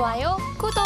좋아요, 구독!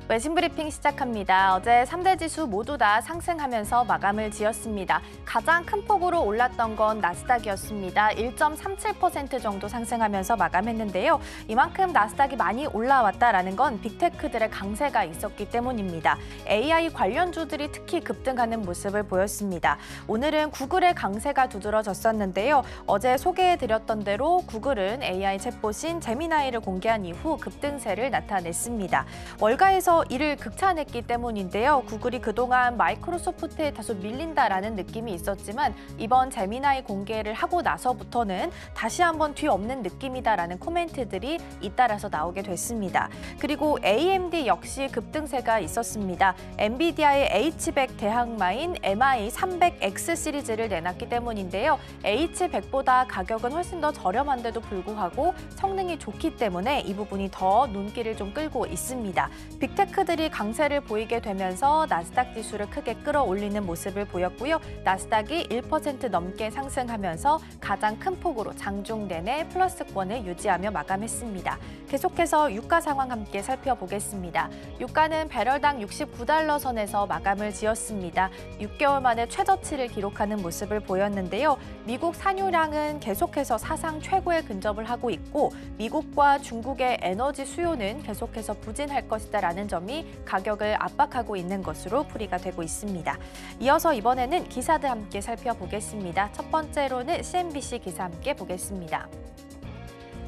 외신 브리핑 시작합니다. 어제 3대 지수 모두 다 상승하면서 마감을 지었습니다. 가장 큰 폭으로 올랐던 건 나스닥이었습니다. 1.37% 정도 상승하면서 마감했는데요. 이만큼 나스닥이 많이 올라왔다라는 건 빅테크들의 강세가 있었기 때문입니다. AI 관련주들이 특히 급등하는 모습을 보였습니다. 오늘은 구글의 강세가 두드러졌었는데요. 어제 소개해드렸던 대로 구글은 AI 챗봇인 제미나이를 공개한 이후 급등세를 나타냈습니다. 월가에서 이를 극찬했기 때문인데요. 구글이 그동안 마이크로소프트에 다소 밀린다라는 느낌이 있었지만 이번 제미나이 공개를 하고 나서부터는 다시 한번 뒤엎는 느낌이다라는 코멘트들이 잇따라서 나오게 됐습니다. 그리고 AMD 역시 급등세가 있었습니다. 엔비디아의 H100 대항마인 MI300X 시리즈를 내놨기 때문인데요. H100보다 가격은 훨씬 더 저렴한데도 불구하고 성능이 좋기 때문에 이 부분이 더 눈길을 좀 끌고 있습니다. 빅테크들이 강세를 보이게 되면서 나스닥 지수를 크게 끌어올리는 모습을 보였고요. 나스닥이 1% 넘게 상승하면서 가장 큰 폭으로 장중 내내 플러스권을 유지하며 마감했습니다. 계속해서 유가 상황 함께 살펴보겠습니다. 유가는 배럴당 69달러 선에서 마감을 지었습니다. 6개월 만에 최저치를 기록하는 모습을 보였는데요. 미국 산유량은 계속해서 사상 최고에 근접을 하고 있고 미국과 중국의 에너지 수요는 계속해서 부진할 것이다라는 점이 가격을 압박하고 있는 것으로 풀이가 되고 있습니다. 이어서 이번에는 기사들 함께 살펴보겠습니다. 첫 번째로는 CNBC 기사 함께 보겠습니다.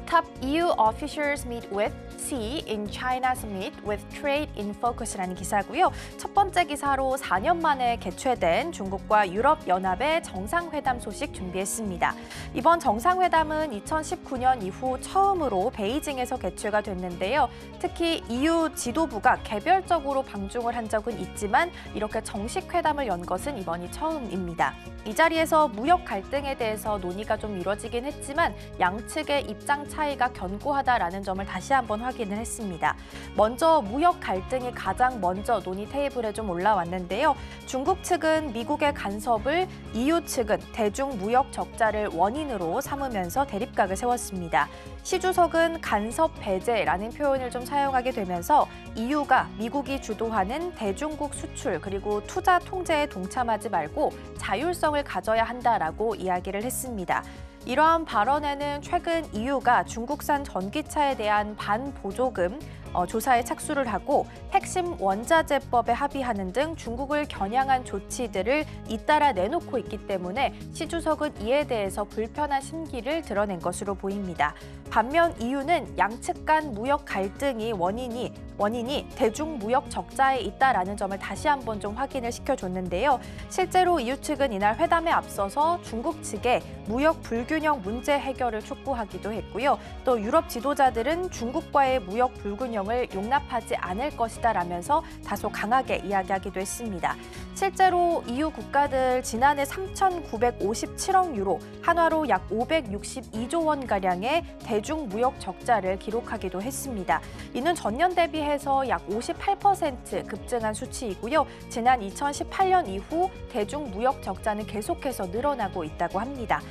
Top EU officials meet with Xi in China summit with trade in focus라는 기사고요. 첫 번째 기사로 4년 만에 개최된 중국과 유럽연합의 정상회담 소식 준비했습니다. 이번 정상회담은 2019년 이후 처음으로 베이징에서 개최가 됐는데요. 특히 EU 지도부가 개별적으로 방중을 한 적은 있지만 이렇게 정식 회담을 연 것은 이번이 처음입니다. 이 자리에서 무역 갈등에 대해서 논의가 좀 이뤄지긴 했지만 양측의 입장 차이가 견고하다라는 점을 다시 한번 확인을 했습니다. 먼저 무역 갈등이 가장 먼저 논의 테이블에 좀 올라왔는데요. 중국 측은 미국의 간섭을, EU 측은 대중 무역 적자를 원인으로 삼으면서 대립각을 세웠습니다. 시 주석은 간섭 배제라는 표현을 좀 사용하게 되면서 EU가 미국이 주도하는 대중국 수출 그리고 투자 통제에 동참하지 말고 자율성을 가져야 한다라고 이야기를 했습니다. 이러한 발언에는 최근 EU가 중국산 전기차에 대한 반보조금 조사에 착수를 하고 핵심 원자재법에 합의하는 등 중국을 겨냥한 조치들을 잇따라 내놓고 있기 때문에 시 주석은 이에 대해서 불편한 심기를 드러낸 것으로 보입니다. 반면 EU는 양측 간 무역 갈등이 원인이 대중 무역 적자에 있다라는 점을 다시 한번 좀 확인을 시켜줬는데요. 실제로 EU 측은 이날 회담에 앞서서 중국 측에 무역 불균형 문제 해결을 촉구하기도 했고요. 또 유럽 지도자들은 중국과의 무역 불균형을 용납하지 않을 것이다라면서 다소 강하게 이야기하기도 했습니다. 실제로 EU 국가들 지난해 3,957억 유로, 한화로 약 562조 원가량의 대중 무역 적자를 기록하기도 했습니다. 이는 전년 대비해서 약 58% 급증한 수치이고요. 지난 2018년 이후 대중 무역 적자는 계속해서 늘어나고 있다고 합니다.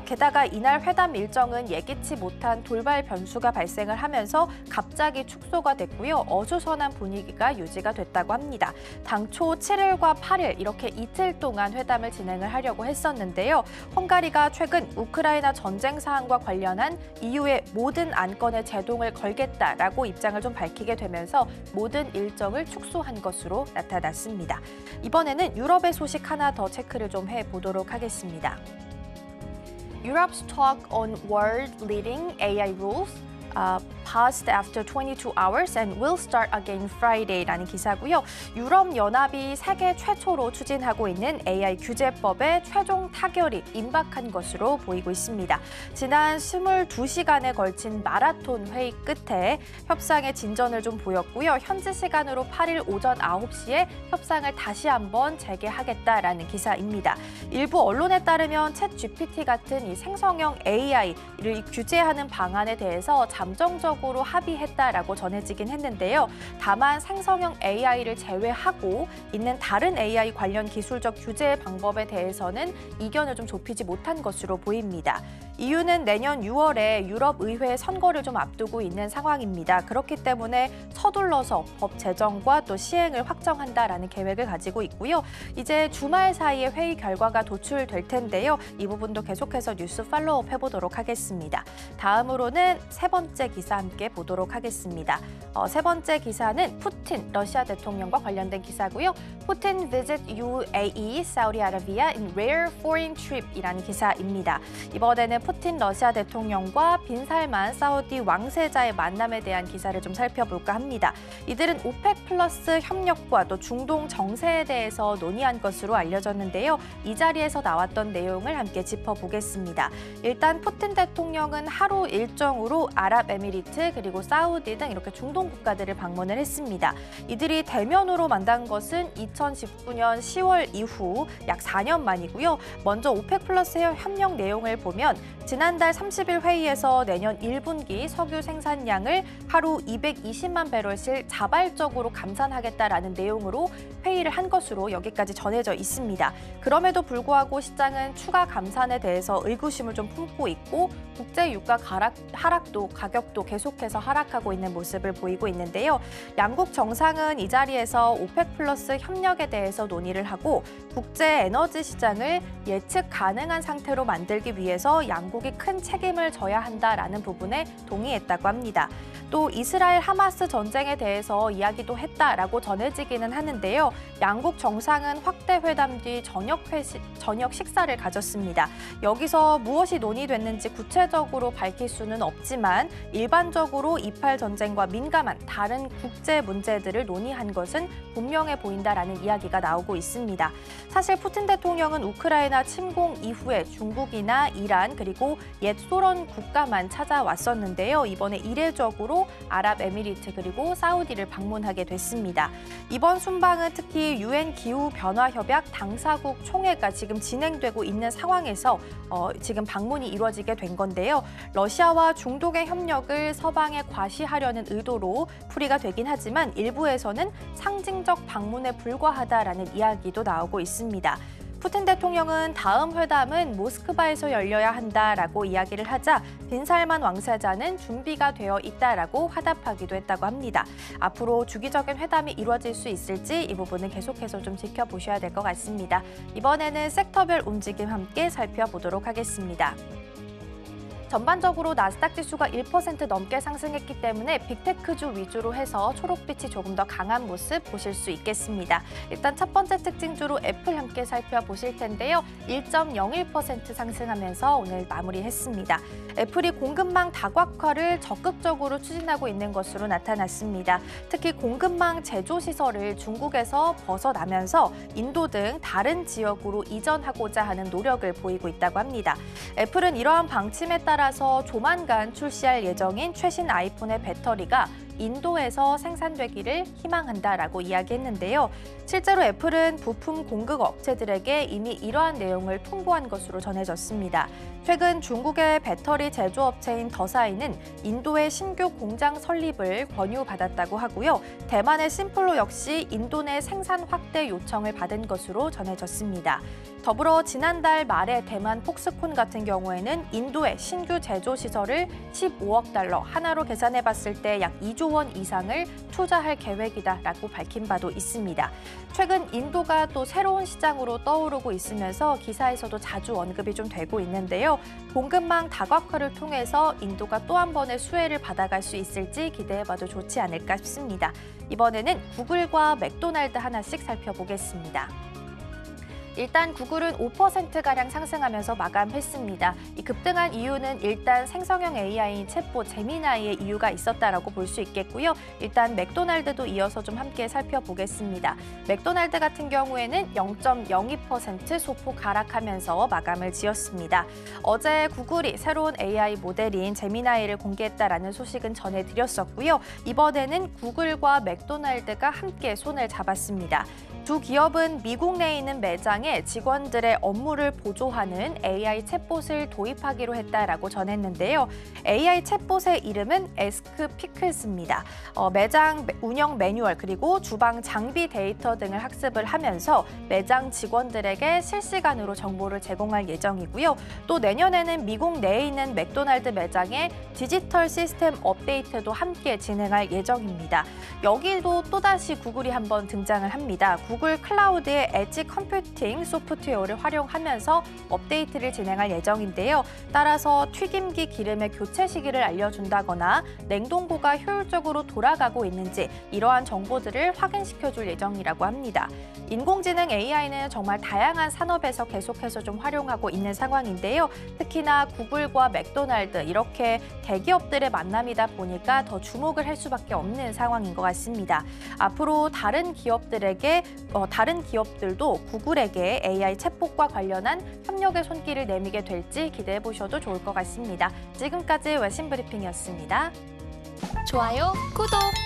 게다가 이날 회담 일정은 예기치 못한 돌발 변수가 발생을 하면서 갑자기 축소가 됐고요. 어수선한 분위기가 유지가 됐다고 합니다. 당초 7일과 8일 이렇게 이틀 동안 회담을 진행을 하려고 했었는데요. 헝가리가 최근 우크라이나 전쟁 사항과 관련한 EU의 모든 안건에 제동을 걸겠다라고 입장을 좀 밝히게 되면서 모든 일정을 축소한 것으로 나타났습니다. 이번에는 유럽의 소식 하나 더 체크를 좀 해보도록 하겠습니다. Europe's talk on world-leading AI rules paused after 22 hours and will start again Friday라는 기사고요. 유럽연합이 세계 최초로 추진하고 있는 AI 규제법의 최종 타결이 임박한 것으로 보이고 있습니다. 지난 22시간에 걸친 마라톤 회의 끝에 협상의 진전을 좀 보였고요. 현지 시간으로 8일 오전 9시에 협상을 다시 한번 재개하겠다라는 기사입니다. 일부 언론에 따르면 챗GPT 같은 이 생성형 AI를 규제하는 방안에 대해서 잠정적으로 합의했다라고 전해지긴 했는데요. 다만 생성형 AI를 제외하고 있는 다른 AI 관련 기술적 규제 방법에 대해서는 이견을 좀 좁히지 못한 것으로 보입니다. 이유는 내년 6월에 유럽 의회 선거를 좀 앞두고 있는 상황입니다. 그렇기 때문에 서둘러서 법 제정과 또 시행을 확정한다라는 계획을 가지고 있고요. 이제 주말 사이에 회의 결과가 도출될 텐데요. 이 부분도 계속해서 뉴스 팔로우업 해보도록 하겠습니다. 다음으로는 세 번째 기사 함께 보도록 하겠습니다. 세 번째 기사는 푸틴 러시아 대통령과 관련된 기사고요. 푸틴 visit UAE, Saudi Arabia in rare foreign trip이라는 기사입니다. 이번에는 푸틴 러시아 대통령과 빈살만 사우디 왕세자의 만남에 대한 기사를 좀 살펴볼까 합니다. 이들은 오펙 플러스 협력과 또 중동 정세에 대해서 논의한 것으로 알려졌는데요. 이 자리에서 나왔던 내용을 함께 짚어보겠습니다. 일단 푸틴 대통령은 하루 일정으로 아랍에미리트 그리고 사우디 등 이렇게 중동 국가들을 방문을 했습니다. 이들이 대면으로 만난 것은 2019년 10월 이후 약 4년 만이고요. 먼저 오펙 플러스 협력 내용을 보면 지난달 30일 회의에서 내년 1분기 석유 생산량을 하루 220만 배럴씩 자발적으로 감산하겠다라는 내용으로 회의를 한 것으로 여기까지 전해져 있습니다. 그럼에도 불구하고 시장은 추가 감산에 대해서 의구심을 좀 품고 있고 국제 유가 하락도 가격도 계속해서 하락하고 있는 모습을 보이고 있는데요. 양국 정상은 이 자리에서 오펙 플러스 협력에 대해서 논의를 하고 국제 에너지 시장을 예측 가능한 상태로 만들기 위해서 양국이 큰 책임을 져야 한다라는 부분에 동의했다고 합니다. 또 이스라엘 하마스 전쟁에 대해서 이야기도 했다라고 전해지기는 하는데요. 양국 정상은 확대 회담 뒤 저녁 식사를 가졌습니다. 여기서 무엇이 논의됐는지 구체적으로 밝힐 수는 없지만 일반적으로 이팔 전쟁과 민감한 다른 국제 문제들을 논의한 것은 분명해 보인다라는 이야기가 나오고 있습니다. 사실 푸틴 대통령은 우크라이나 침공 이후에 중국이나 이란 그리고 옛 소련 국가만 찾아왔었는데요. 이번에 이례적으로 아랍에미리트 그리고 사우디를 방문하게 됐습니다. 이번 순방은 특히 유엔 기후변화협약 당사국 총회가 지금 진행되고 있는 상황에서 지금 방문이 이루어지게 된 건데요. 러시아와 중동의 협력을 서방에 과시하려는 의도로 풀이가 되긴 하지만 일부에서는 상징적 방문에 불과하다라는 이야기도 나오고 있습니다. 푸틴 대통령은 다음 회담은 모스크바에서 열려야 한다라고 이야기를 하자 빈살만 왕세자는 준비가 되어 있다라고 화답하기도 했다고 합니다. 앞으로 주기적인 회담이 이루어질 수 있을지 이 부분은 계속해서 좀 지켜보셔야 될 것 같습니다. 이번에는 섹터별 움직임 함께 살펴보도록 하겠습니다. 전반적으로 나스닥 지수가 1% 넘게 상승했기 때문에 빅테크주 위주로 해서 초록빛이 조금 더 강한 모습 보실 수 있겠습니다. 일단 첫 번째 특징주로 애플 함께 살펴보실 텐데요. 1.01% 상승하면서 오늘 마무리했습니다. 애플이 공급망 다각화를 적극적으로 추진하고 있는 것으로 나타났습니다. 특히 공급망 제조 시설을 중국에서 벗어나면서 인도 등 다른 지역으로 이전하고자 하는 노력을 보이고 있다고 합니다. 애플은 이러한 방침에 따라서 조만간 출시할 예정인 최신 아이폰의 배터리가 인도에서 생산되기를 희망한다라고 이야기했는데요. 실제로 애플은 부품 공급 업체들에게 이미 이러한 내용을 통보한 것으로 전해졌습니다. 최근 중국의 배터리 제조업체인 더사이는 인도의 신규 공장 설립을 권유받았다고 하고요. 대만의 심플로 역시 인도 내 생산 확대 요청을 받은 것으로 전해졌습니다. 더불어 지난달 말에 대만 폭스콘 같은 경우에는 인도의 신규 제조 시설을 15억 달러, 하나로 계산해봤을 때 약 2조 원 이상을 투자할 계획이다라고 밝힌 바도 있습니다. 최근 인도가 또 새로운 시장으로 떠오르고 있으면서 기사에서도 자주 언급이 좀 되고 있는데요. 공급망 다각화를 통해서 인도가 또 한 번의 수혜를 받아갈 수 있을지 기대해봐도 좋지 않을까 싶습니다. 이번에는 구글과 맥도날드 하나씩 살펴보겠습니다. 일단 구글은 5%가량 상승하면서 마감했습니다. 이 급등한 이유는 일단 생성형 AI인 챗봇 제미나이의 이유가 있었다라고 볼 수 있겠고요. 일단 맥도날드도 이어서 좀 함께 살펴보겠습니다. 맥도날드 같은 경우에는 0.02% 소폭 하락하면서 마감을 지었습니다. 어제 구글이 새로운 AI 모델인 제미나이를 공개했다라는 소식은 전해드렸었고요. 이번에는 구글과 맥도날드가 함께 손을 잡았습니다. 두 기업은 미국 내에 있는 매장에 직원들의 업무를 보조하는 AI 챗봇을 도입하기로 했다라고 전했는데요. AI 챗봇의 이름은 에스크 피클스입니다. 매장 운영 매뉴얼 그리고 주방 장비 데이터 등을 학습을 하면서 매장 직원들에게 실시간으로 정보를 제공할 예정이고요. 또 내년에는 미국 내에 있는 맥도날드 매장의 디지털 시스템 업데이트도 함께 진행할 예정입니다. 여기도 또다시 구글이 한번 등장을 합니다. 구글 클라우드의 엣지 컴퓨팅 소프트웨어를 활용하면서 업데이트를 진행할 예정인데요. 따라서 튀김기 기름의 교체 시기를 알려준다거나 냉동고가 효율적으로 돌아가고 있는지 이러한 정보들을 확인시켜줄 예정이라고 합니다. 인공지능 AI는 정말 다양한 산업에서 계속해서 좀 활용하고 있는 상황인데요. 특히나 구글과 맥도날드 이렇게 대기업들의 만남이다 보니까 더 주목을 할 수밖에 없는 상황인 것 같습니다. 앞으로 다른 기업들도 구글에게 AI 챗봇과 관련한 협력의 손길을 내미게 될지 기대해 보셔도 좋을 것 같습니다. 지금까지 외신 브리핑이었습니다. 좋아요, 구독!